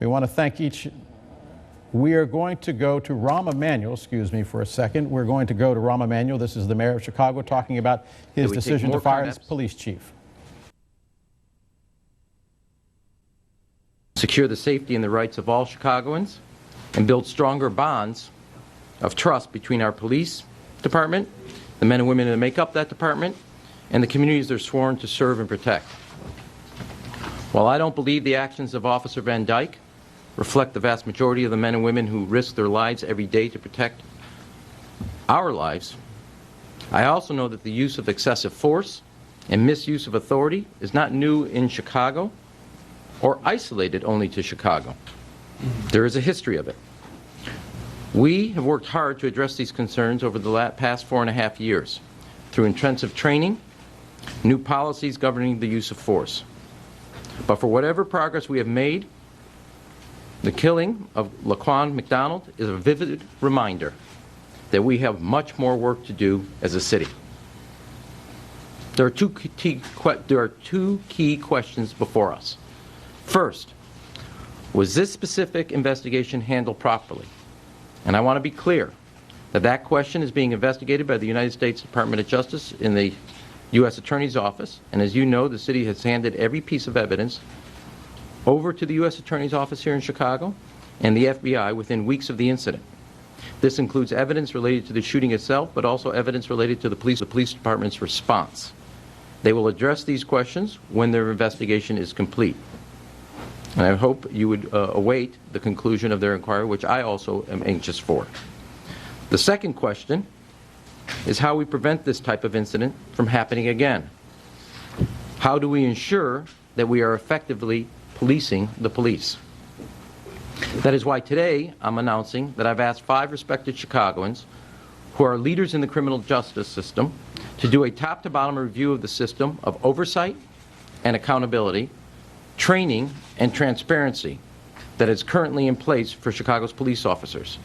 We want to thank each. We are going to go to Rahm Emanuel, excuse me for a second. We're going to go to Rahm Emanuel. This is the mayor of Chicago talking about his decision to fire his police chief. Secure the safety and the rights of all Chicagoans and build stronger bonds of trust between our police department, the men and women that make up that department, and the communities they're sworn to serve and protect. While I don't believe the actions of Officer Van Dyke reflect the vast majority of the men and women who risk their lives every day to protect our lives, I also know that the use of excessive force and misuse of authority is not new in Chicago or isolated only to Chicago. There is a history of it. We have worked hard to address these concerns over the past 4.5 years through intensive training, new policies governing the use of force. But for whatever progress we have made, the killing of Laquan McDonald is a vivid reminder that we have much more work to do as a city. There are two key questions before us. First, was this specific investigation handled properly? And I want to be clear that that question is being investigated by the United States Department of Justice in the U.S. Attorney's Office. And as you know, the city has handed every piece of evidence over to the U.S. Attorney's Office here in Chicago and the FBI within weeks of the incident. This includes evidence related to the shooting itself, but also evidence related to the police department's response. They will address these questions when their investigation is complete. And I hope you would await the conclusion of their inquiry, which I also am anxious for. The second question is how we prevent this type of incident from happening again. How do we ensure that we are effectively policing the police? That is why today I'm announcing that I've asked 5 respected Chicagoans who are leaders in the criminal justice system to do a top-to-bottom review of the system of oversight and accountability, training and transparency that is currently in place for Chicago's police officers.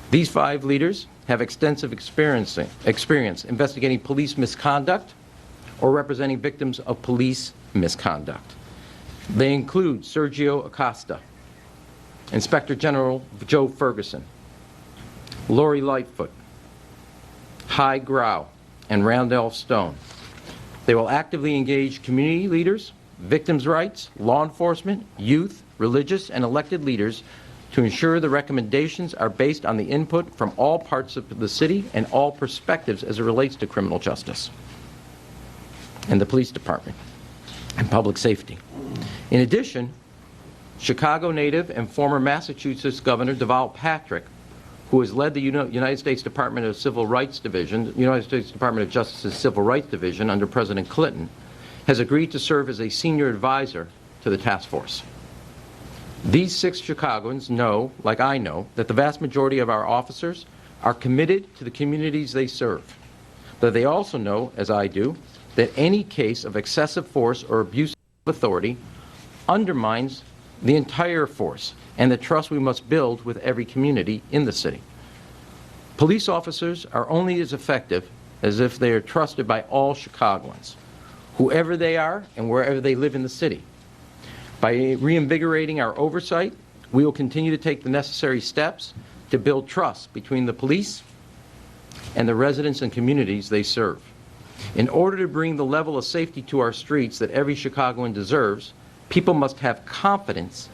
These 5 leaders have extensive experience investigating police misconduct or representing victims of police misconduct. They include Sergio Acosta, Inspector General Joe Ferguson, Lori Lightfoot, Hy Grau, and Randolph Stone. They will actively engage community leaders, victims' rights, law enforcement, youth, religious, and elected leaders to ensure the recommendations are based on the input from all parts of the city and all perspectives as it relates to criminal justice and the police department and public safety. In addition, Chicago native and former Massachusetts Governor Deval Patrick, who has led the United States Department of Civil Rights Division, United States Department of Justice's Civil Rights Division under President Clinton, has agreed to serve as a senior advisor to the task force. These 6 Chicagoans know, like I know, that the vast majority of our officers are committed to the communities they serve. But they also know, as I do, that any case of excessive force or abuse of authority undermines the entire force and the trust we must build with every community in the city. Police officers are only as effective as if they are trusted by all Chicagoans, whoever they are and wherever they live in the city. By reinvigorating our oversight, we will continue to take the necessary steps to build trust between the police and the residents and communities they serve. In order to bring the level of safety to our streets that every Chicagoan deserves, people must have confidence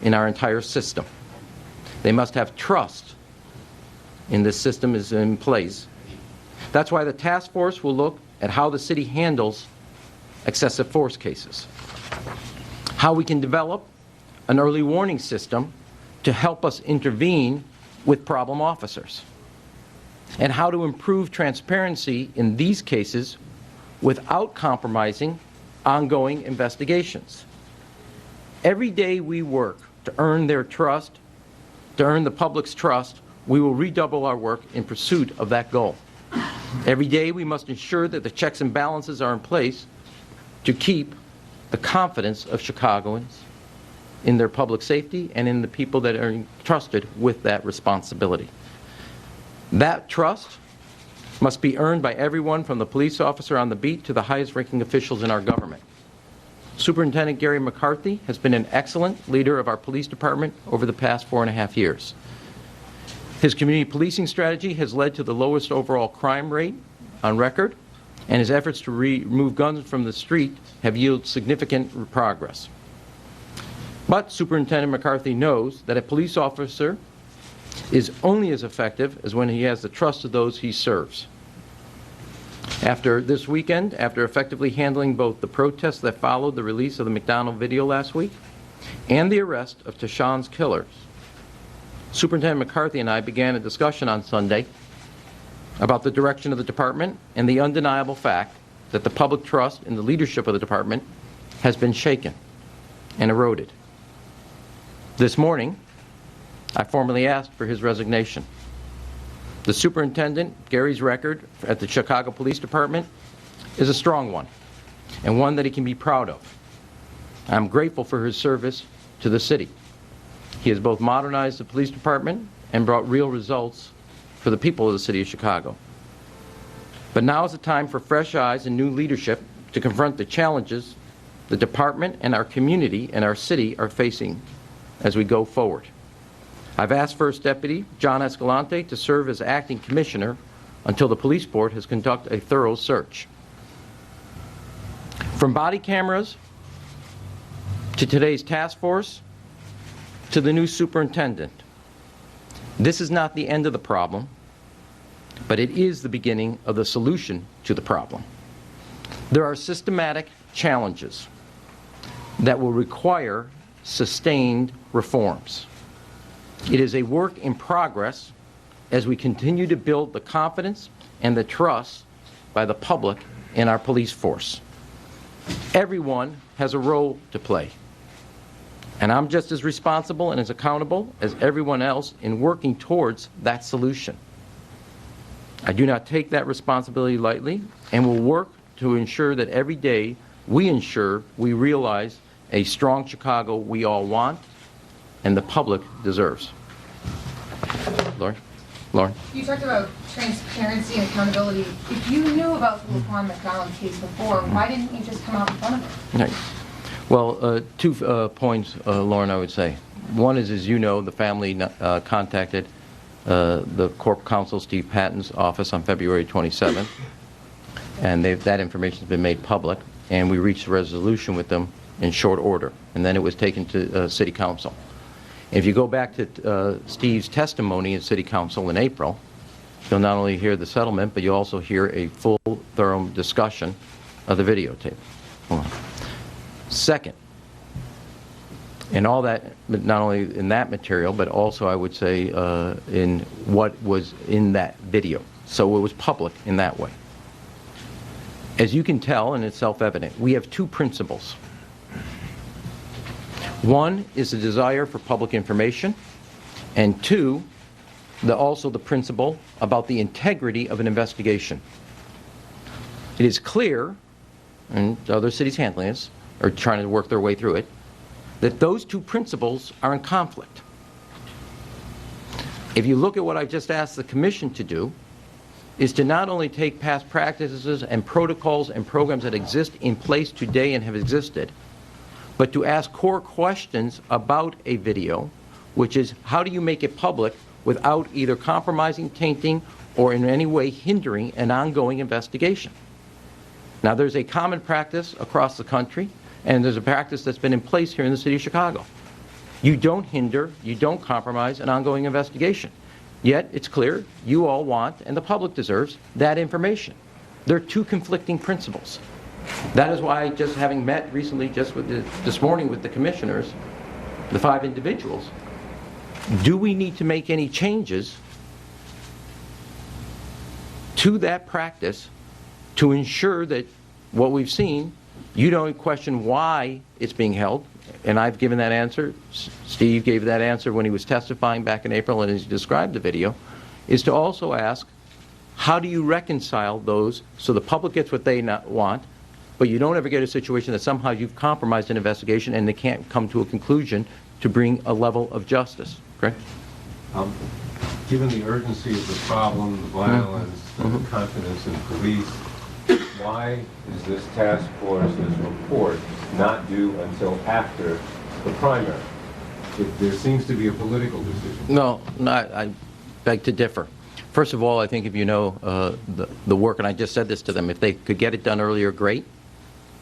in our entire system. They must have trust in this system is in place. That's why the task force will look at how the city handles excessive force cases, how we can develop an early warning system to help us intervene with problem officers, and how to improve transparency in these cases without compromising ongoing investigations. Every day we work to earn their trust, to earn the public's trust, we will redouble our work in pursuit of that goal. Every day we must ensure that the checks and balances are in place to keep the confidence of Chicagoans in their public safety and in the people that are entrusted with that responsibility. That trust must be earned by everyone from the police officer on the beat to the highest ranking officials in our government. Superintendent Gary McCarthy has been an excellent leader of our police department over the past 4.5 years. His community policing strategy has led to the lowest overall crime rate on record, and his efforts to remove guns from the street have yielded significant progress. But Superintendent McCarthy knows that a police officer is only as effective as when he has the trust of those he serves. After this weekend, after effectively handling both the protests that followed the release of the McDonald video last week and the arrest of Tashawn's killers, Superintendent McCarthy and I began a discussion on Sunday about the direction of the department and the undeniable fact that the public trust in the leadership of the department has been shaken and eroded. This morning, I formally asked for his resignation. The superintendent, Gary's record at the Chicago Police Department is a strong one, and one that he can be proud of. I'm grateful for his service to the city. He has both modernized the police department and brought real results for the people of the city of Chicago. But now is the time for fresh eyes and new leadership to confront the challenges the department and our community and our city are facing as we go forward. I've asked First Deputy John Escalante to serve as acting commissioner until the police board has conducted a thorough search. From body cameras to today's task force to the new superintendent, this is not the end of the problem, but it is the beginning of the solution to the problem. There are systematic challenges that will require sustained reforms. It is a work in progress as we continue to build the confidence and the trust by the public in our police force. Everyone has a role to play, and I'm just as responsible and as accountable as everyone else in working towards that solution. I do not take that responsibility lightly and will work to ensure that every day we realize a strong Chicago we all want and the public deserves. Lauren? You talked about transparency and accountability. If you knew about the Laquan McDonald case before, why didn't you just come out in front of it? Right. Well, 2 points, Lauren, I would say. One is, as you know, the family contacted the Corp Counsel Steve Patton's office on February 27th, and that information has been made public, and we reached a resolution with them in short order, and then it was taken to City Council. If you go back to Steve's testimony in City Council in April, you'll not only hear the settlement, but you'll also hear a full, thorough discussion of the videotape. Hold on. Second, and all that, not only in that material, but also I would say in what was in that video. So it was public in that way. As you can tell, and it's self-evident, we have 2 principles. One is the desire for public information, and 2, also the principle about the integrity of an investigation. It is clear, and other cities handling this, or trying to work their way through it, that those 2 principles are in conflict. If you look at what I just asked the Commission to do, is to not only take past practices and protocols and programs that exist in place today and have existed, but to ask core questions about a video, which is how do you make it public without either compromising, tainting, or in any way hindering an ongoing investigation. Now, there's a common practice across the country, and there's a practice that's been in place here in the city of Chicago. You don't hinder, you don't compromise an ongoing investigation. Yet, it's clear you all want, and the public deserves, that information. There are 2 conflicting principles. That is why, just having met recently, just with this morning with the commissioners, the 5 individuals, do we need to make any changes to that practice to ensure that what we've seen, you don't question why it's being held, and I've given that answer, Steve gave that answer when he was testifying back in April and as he described the video, is to also ask, how do you reconcile those so the public gets what they want, but you don't ever get a situation that somehow you've compromised an investigation and they can't come to a conclusion to bring a level of justice. Greg? Given the urgency of the problem, the violence, the confidence in police, why is this task force's report not due until after the primary? There seems to be a political decision. No, I beg to differ. First of all, I think if you know the work, and I just said this to them, if they could get it done earlier, great.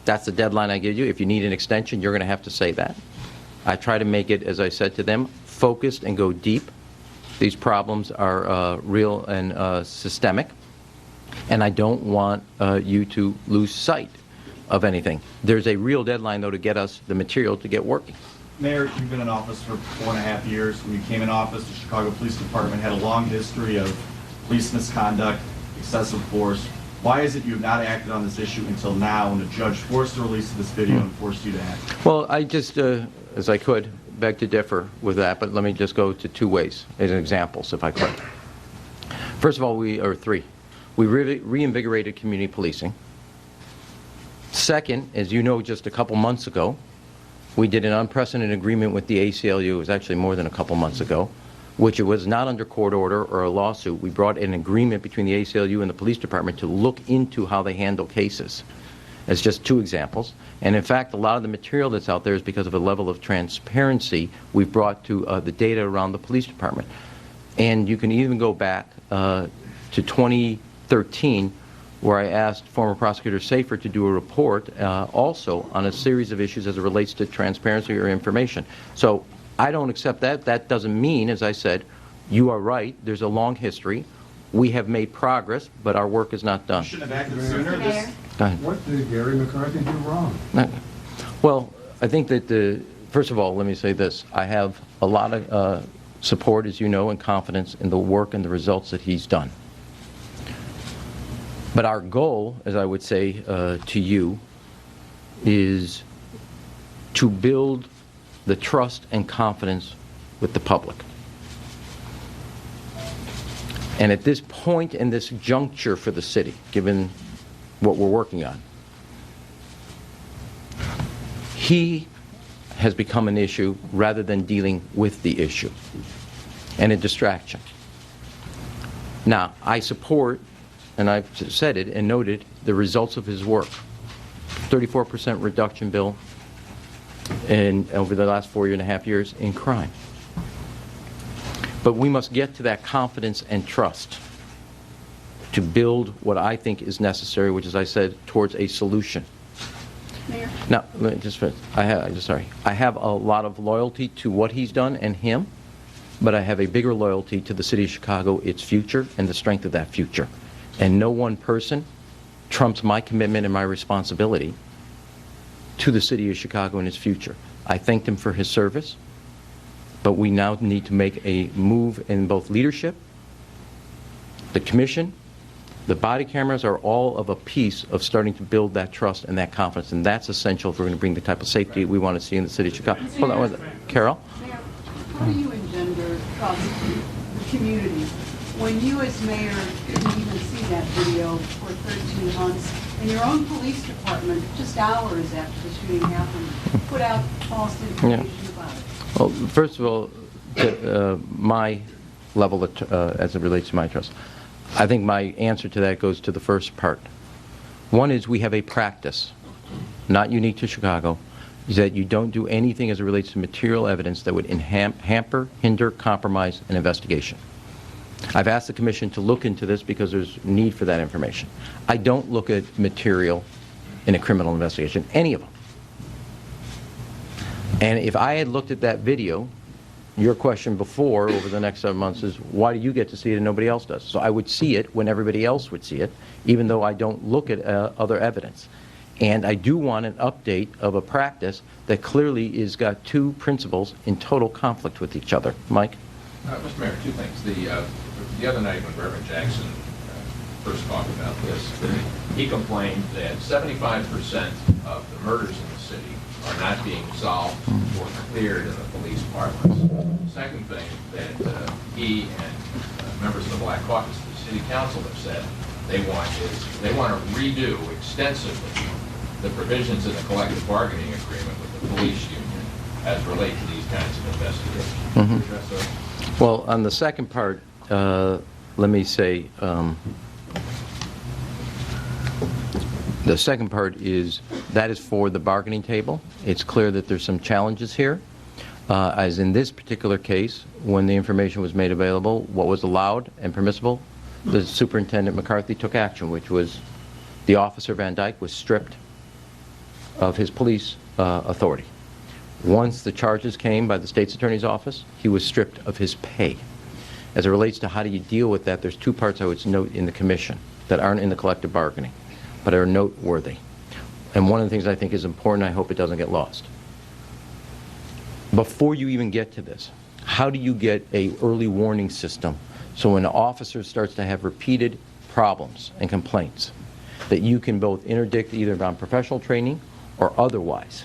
That's the deadline I give you. If you need an extension, you're going to have to say that. I try to make it, as I said to them, focused and go deep. These problems are real and systemic, and I don't want you to lose sight of anything. There's a real deadline, though, to get us the material to get working. Mayor, you've been in office for 4.5 years. When you came in office, the Chicago Police Department had a long history of police misconduct, excessive force. Why is it you have not acted on this issue until now when the judge forced the release of this video and forced you to act? Well, I just, as I could, beg to differ with that, but let me just go to two ways as examples, if I could. First of all, we reinvigorated community policing. Second, as you know, just a couple months ago, we did an unprecedented agreement with the ACLU. It was actually more than a couple months ago, which it was not under court order or a lawsuit. We brought an agreement between the ACLU and the police department to look into how they handle cases. As just two examples. And in fact, a lot of the material that's out there is because of a level of transparency we've brought to the data around the police department. And you can even go back to 2013, where I asked former Prosecutor Safer to do a report also on a series of issues as it relates to transparency or information. So I don't accept that. That doesn't mean, as I said, you are right. There's a long history. We have made progress, but our work is not done. You shouldn't have acted sooner. Go ahead. What did Gary McCarthy do wrong? Well, I think that, first of all, let me say this. I have a lot of support, as you know, and confidence in the work and the results that he's done. But our goal, as I would say to you, is to build the trust and confidence with the public. And at this point in this juncture for the city, given what we're working on, he has become an issue rather than dealing with the issue, and a distraction. Now, I support, and I've said it and noted, the results of his work. 34% reduction, Bill, over the last 4.5 years in crime. But we must get to that confidence and trust to build what I think is necessary, which is, I said, towards a solution. Mayor? Now, let me just finish. I have a lot of loyalty to what he's done and him, but I have a bigger loyalty to the city of Chicago, its future, and the strength of that future. And no one person trumps my commitment and my responsibility to the city of Chicago and its future. I thanked him for his service, but we now need to make a move in both leadership, the commission, the body cameras are all of a piece of starting to build that trust and that confidence, and that's essential if we're going to bring the type of safety we want to see in the city of Chicago. Hold on, Carol? Mayor, how do you engender trust in the community when you as mayor didn't even see that video for 13 months, and your own police department, just hours after the shooting happened, put out false information about it? Well, first of all, my level of, as it relates to my trust, I think my answer to that goes to the first part. One is we have a practice, not unique to Chicago, is that you don't do anything as it relates to material evidence that would hamper, hinder, compromise an investigation. I've asked the commission to look into this because there's need for that information. I don't look at material in a criminal investigation, any of them. And if I had looked at that video, your question before, over the next 7 months, is why do you get to see it and nobody else does? So I would see it when everybody else would see it, even though I don't look at other evidence. And I do want an update of a practice that clearly is got two principles in total conflict with each other. Mike? Mr. Mayor, two things. The other night when Reverend Jackson first talked about this, he complained that 75% of the murders in the city are not being solved or cleared in the police parlance. Second thing that he and members of the Black Caucus of the City Council have said they want to redo extensively the provisions in the collective bargaining agreement with the police union as relate to these kinds of investigations. Well, on the second part, let me say, The second part is, that is for the bargaining table. It's clear that there's some challenges here. As in this particular case, when the information was made available, what was allowed and permissible, the Superintendent McCarthy took action, which was the officer Van Dyke was stripped of his police authority. Once the charges came by the State's Attorney's Office, he was stripped of his pay. As it relates to how do you deal with that, there's two parts I would note in the commission that aren't in the collective bargaining, but are noteworthy. And one of the things I think is important, I hope it doesn't get lost. Before you even get to this, how do you get an early warning system so when an officer starts to have repeated problems and complaints, that you can both interdict either on professional training or otherwise?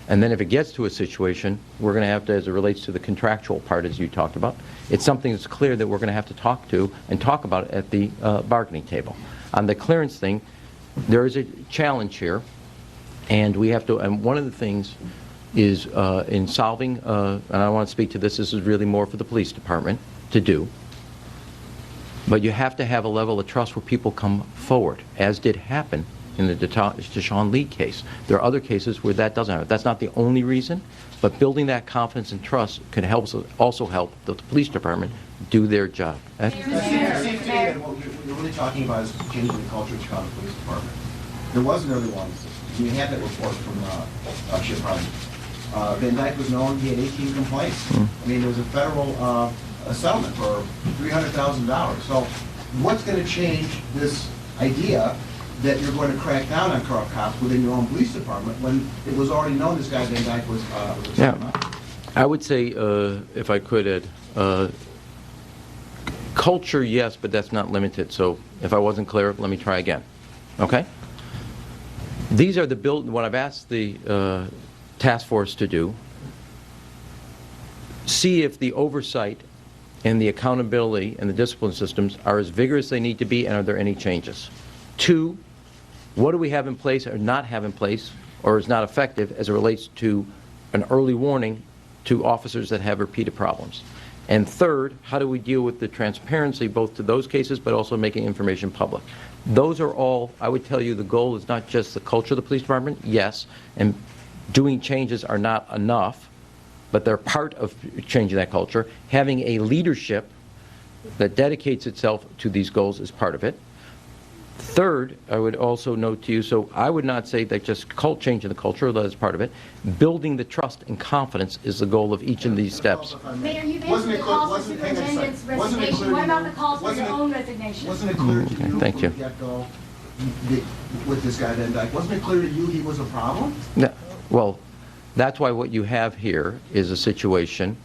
And then if it gets to a situation, we're going to have to, as it relates to the contractual part, as you talked about, it's something that's clear that we're going to have to talk to and talk about at the bargaining table. On the clearance thing, there is a challenge here, and we have to, and one of the things is in solving, and I want to speak to this is really more for the police department to do, but you have to have a level of trust where people come forward, as did happen in the Deshaun Lee case. There are other cases where that doesn't happen. That's not the only reason, but building that confidence and trust can also help the police department do their job. It seems to me that what you're really talking about is changing the culture of the Chicago Police Department. There was an early warning system. We had that report from Chip Harden. Van Dyke was known, he had 18 complaints. I mean, there was a federal a settlement for $300,000. So what's going to change this idea that you're going to crack down on corrupt cops within your own police department when it was already known this guy Van Dyke was a Yeah. I would say, if I could add, culture, yes, but that's not limited. So if I wasn't clear, let me try again. Okay? These are the what I've asked the task force to do. See if the oversight and the accountability and the discipline systems are as vigorous as they need to be, and are there any changes? 2, what do we have in place or not have in place or is not effective as it relates to an early warning to officers that have repeated problems? And 3rd, how do we deal with the transparency both to those cases but also making information public? Those are all, I would tell you, the goal is not just the culture of the police department, yes, and doing changes are not enough, but they're part of changing that culture. Having a leadership that dedicates itself to these goals is part of it. 3rd, I would also note to you, so I would not say that just changing the culture, although that's part of it. Building the trust and confidence is the goal of each of these steps. Mayor, you've answered the calls for superintendent's resignation. What about the calls for his own resignation? Wasn't it clear to you thank you. from the get-go with this guy Van Dyke? Wasn't it clear to you he was a problem? No, well, that's why what you have here is a situation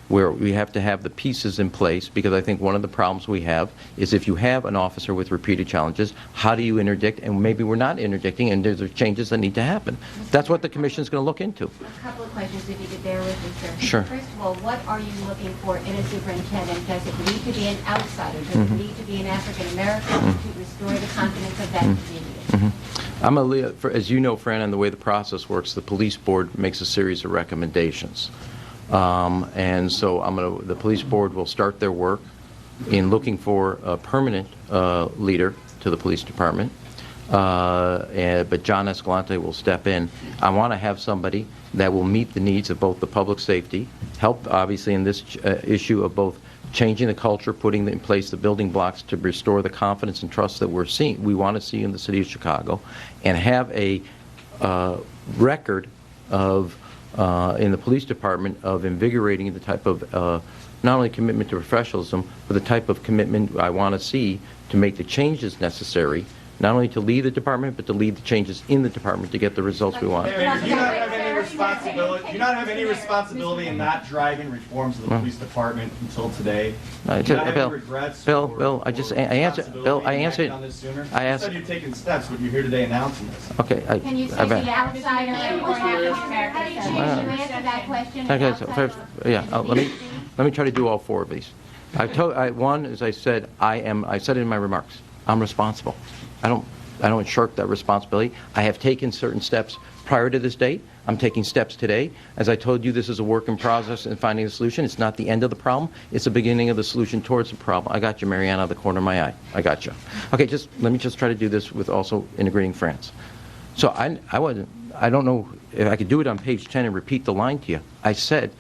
where we have to have the pieces in place, because I think one of the problems we have is if you have an officer with repeated challenges, how do you interdict? And maybe we're not interdicting, and there's changes that need to happen. That's what the commission's going to look into. A couple of questions, if you could bear with me, sir. Sure. First of all, what are you looking for in a superintendent? Does it need to be an outsider? Does it need to be an African-American to restore the confidence of that community? As you know, Fran, and the way the process works, the police board makes a series of recommendations. And so the police board will start their work in looking for a permanent leader to the police department. But John Escalante will step in. I want to have somebody that will meet the needs of both the public safety, help obviously in this issue of both changing the culture, putting in place the building blocks to restore the confidence and trust that we want to see in the city of Chicago, and have a record of in the police department of invigorating the type of not only commitment to professionalism, but the type of commitment I want to see to make the changes necessary, not only to lead the department, but to lead the changes in the department to get the results we want. Do you not have any responsibility? Do you not have any responsibility in not driving reforms of the police department until today? Do you not have any regrets? Bill, I answered. Bill, I answered. On this sooner? I asked. You said you've taken steps, but you're here today announcing this. Okay. Can you say the outsider or how do you answer that question? Okay, so first, let me try to do all 4 of these. One, as I said, I said it in my remarks, I'm responsible. I don't shirk that responsibility. I have taken certain steps prior to this date. I'm taking steps today. As I told you, this is a work in progress in finding a solution. It's not the end of the problem. It's the beginning of the solution towards the problem. I got you, Marianne, out of the corner of my eye. I got you. Okay, let me just try to do this with also integrating France. So I don't know if I could do it on page 10 and repeat the line to you. I said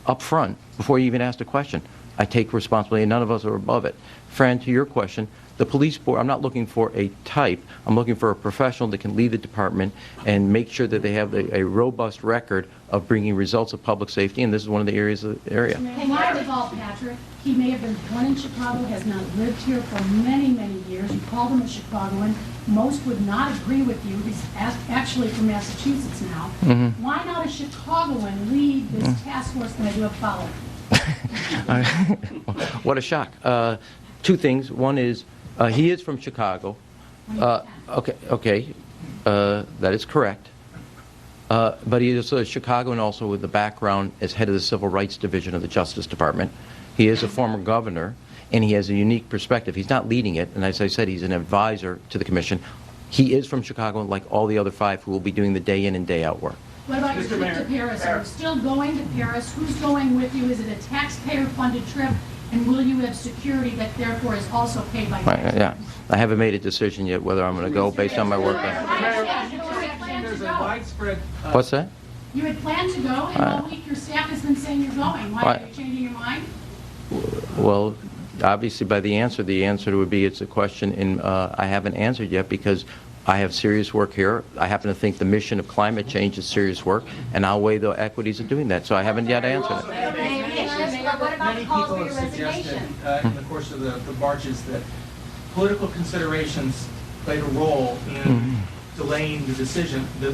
up front, before you even asked a question, I take responsibility, and none of us are above it. Fran, to your question, the police board, I'm not looking for a type. I'm looking for a professional that can lead the department and make sure that they have a robust record of bringing results of public safety, and this is one of the areas of the area. In light of all, Patrick, he may have been born in Chicago, has not lived here for many, many years. You called him a Chicagoan. Most would not agree with you. He's actually from Massachusetts now. Why not a Chicagoan lead this task force that I do a follow? What a shock. Two things. One is, he is from Chicago. Okay, that is correct. But he is a Chicagoan also with the background as head of the Civil Rights Division of the Justice Department. He is a former governor, and he has a unique perspective. He's not leading it, and as I said, he's an advisor to the commission. He is from Chicago, like all the other 5 who will be doing the day in and day out work. What about your trip to Paris? Are you still going to Paris? Who's going with you? Is it a taxpayer-funded trip? And will you have security that therefore is also paid by taxpayers? Yeah, I haven't made a decision yet whether I'm going to go based on my work. What's that? You had planned to go, and all week your staff has been saying you're going. Why are you changing your mind? Well, obviously by the answer would be it's a question I haven't answered yet because I have serious work here. I happen to think the mission of climate change is serious work, and I'll weigh the equities of doing that. So I haven't yet answered it. Many people have suggested in the course of the marches that political considerations played a role in delaying the decision, the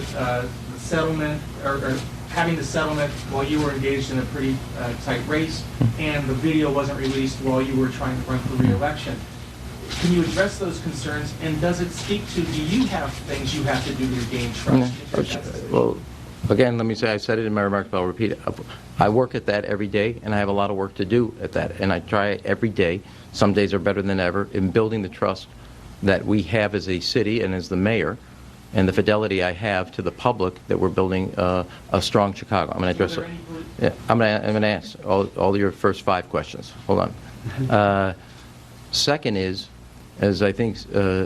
settlement, or having the settlement while you were engaged in a pretty tight race, and the video wasn't released while you were trying to run for re-election. Can you address those concerns, and does it speak to, do you have things you have to do to gain trust? Well, again, let me say, I said it in my remarks, but I'll repeat it. I work at that every day, and I have a lot of work to do at that, and I try every day. Some days are better than ever in building the trust that we have as a city and as the mayor, and the fidelity I have to the public that we're building a strong Chicago. I'm going to address it. Yeah, I'm going to ask all your first 5 questions. Hold on. Second is, as I think,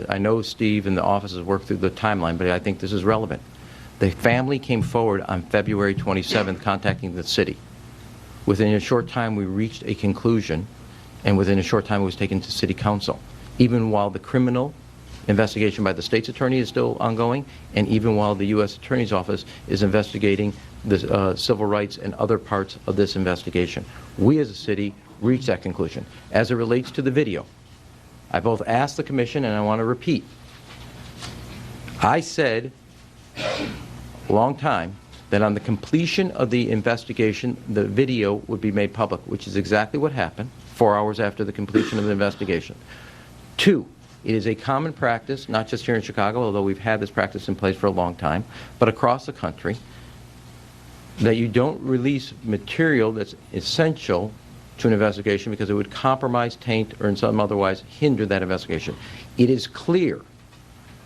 I know Steve and the office has worked through the timeline, but I think this is relevant. The family came forward on February 27th contacting the city. Within a short time, we reached a conclusion, and within a short time, it was taken to city council. Even while the criminal investigation by the state's attorney is still ongoing, and even while the U.S. Attorney's Office is investigating the civil rights and other parts of this investigation. We as a city reached that conclusion. As it relates to the video, I both asked the commission, and I want to repeat, I said a long time that on the completion of the investigation, the video would be made public, which is exactly what happened 4 hours after the completion of the investigation. 2, it is a common practice, not just here in Chicago, although we've had this practice in place for a long time, but across the country, that you don't release material that's essential to an investigation because it would compromise, taint, or in some otherwise hinder that investigation. It is clear,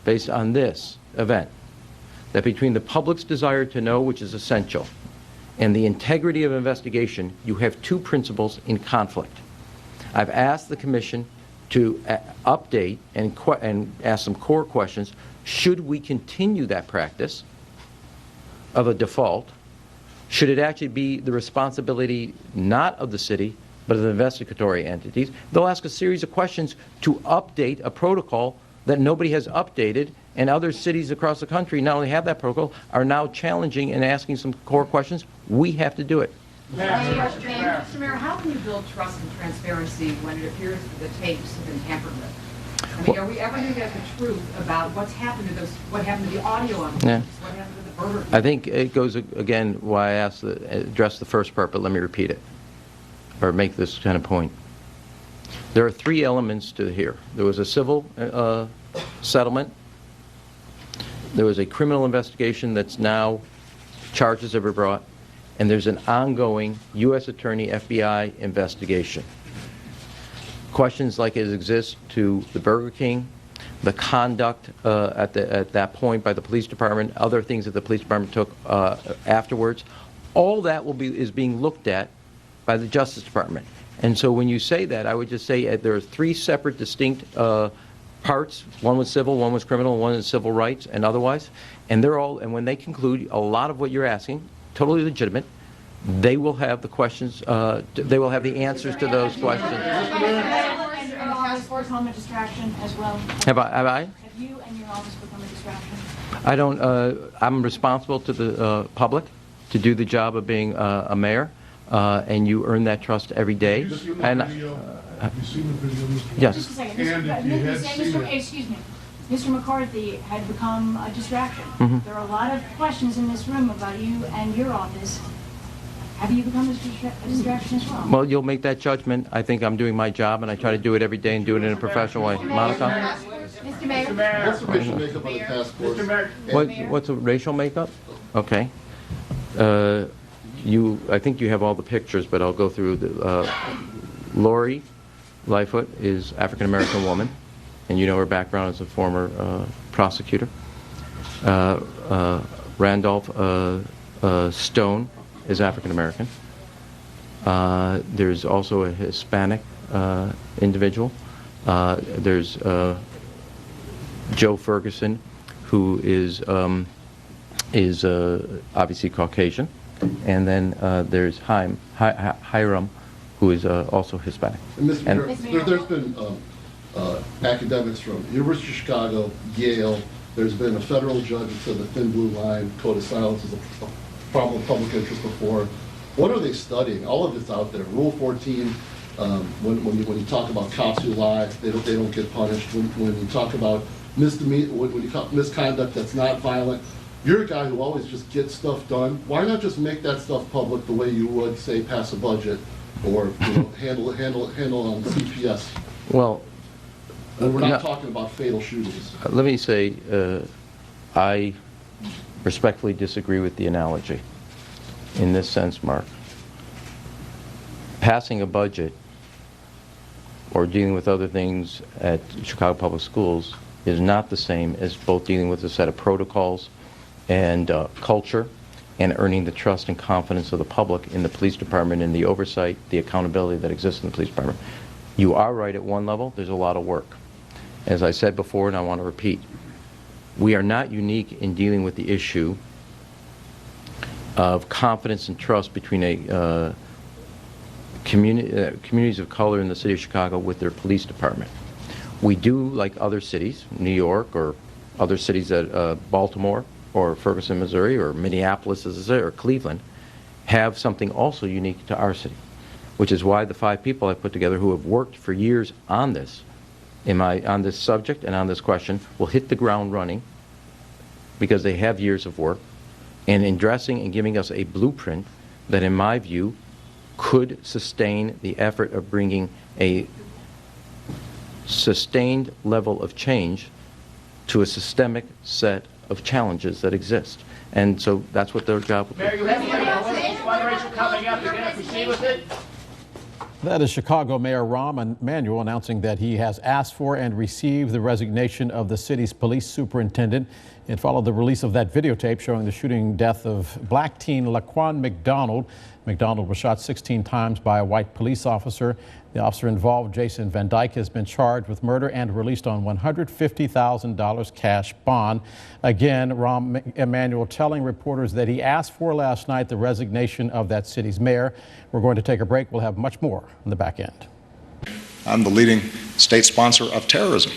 based on this event, that between the public's desire to know, which is essential, and the integrity of investigation, you have 2 principles in conflict. I've asked the commission to update and ask some core questions. Should we continue that practice of a default? Should it actually be the responsibility not of the city, but of the investigatory entities? They'll ask a series of questions to update a protocol that nobody has updated, and other cities across the country not only have that protocol, are now challenging and asking some core questions. We have to do it. Mr. Mayor, how can you build trust and transparency when it appears that the tapes have been tampered with? I mean, are we ever going to get the truth about what's happened to those, what happened to the audio on the tapes, what happened to the burger? I think it goes, again, why I asked address the first part, but let me repeat it, or make this kind of point. There are 3 elements to here. There was a civil settlement. There was a criminal investigation that's now, charges have been brought, and there's an ongoing U.S. Attorney FBI investigation. Questions like it exists to the Burger King, the conduct at that point by the police department, other things that the police department took afterwards, all that is being looked at by the Justice Department. And so when you say that, I would just say there are three separate distinct parts. One was civil, one was criminal, one is civil rights and otherwise. And and when they conclude, a lot of what you're asking, totally legitimate, they will have the questions, they will have the answers to those questions. Has become a distraction as well? Have I? Have you and your office become a distraction? I don't, I'm responsible to the public to do the job of being a mayor, and you earn that trust every day. Have you seen the And video? Have you seen the video, Mr. Yes. Just a second. And if you had seen it- Excuse me. Mr. McCarthy had become a distraction. Mhm. There are a lot of questions in this room about you and your office. Have you become a distraction as well? Well, you'll make that judgment. I think I'm doing my job, and I try to do it every day and do it in a professional way. Monica? Mr. Mayor? What's the racial makeup of the task force? What's the racial makeup? Okay. I think you have all the pictures, but I'll go through the, Lori Lightfoot is African-American woman, and you know her background as a former prosecutor. Randolph Stone is African-American. There's also a Hispanic individual. There's Joe Ferguson, who is obviously Caucasian. And then there's Hiram, who is also Hispanic. And Mr. Mayor, there's been academics from University of Chicago, Yale. There's been a federal judge that said the thin blue line, code of silence, is a problem of public interest before. What are they studying? All of it's out there. Rule 14, when you talk about cops who lie, they don't get punished. When you talk about misconduct that's not violent, you're a guy who always just gets stuff done. Why not just make that stuff public the way you would, say, pass a budget or handle on CPS? Well, and we're not talking about fatal shootings. Let me say, I respectfully disagree with the analogy in this sense, Mark. Passing a budget or dealing with other things at Chicago Public Schools is not the same as both dealing with a set of protocols and culture and earning the trust and confidence of the public in the police department and the oversight, the accountability that exists in the police department. You are right at one level, there's a lot of work. As I said before, and I want to repeat, we are not unique in dealing with the issue of confidence and trust between communities of color in the city of Chicago with their police department. We do, like other cities, New York or other cities at Baltimore or Ferguson, Missouri, or Minneapolis, as I say, or Cleveland, have something also unique to our city, which is why the 5 people I put together who have worked for years on this, on this subject and on this question, will hit the ground running because they have years of work, and in dressing and giving us a blueprint that, in my view, could sustain the effort of bringing a sustained level of change to a systemic set of challenges that exist. And so that's what their job will be. Mayor, you have the fundraiser coming up. You're going to proceed with it? That is Chicago Mayor Rahm Emanuel announcing that he has asked for and received the resignation of the city's police superintendent. It followed the release of that videotape showing the shooting death of black teen Laquan McDonald. McDonald was shot 16 times by a white police officer. The officer involved, Jason Van Dyke, has been charged with murder and released on $150,000 cash bond. Again, Rahm Emanuel telling reporters that he asked for last night the resignation of that city's mayor. We're going to take a break. We'll have much more on the back end. I'm the leading state sponsor of terrorism.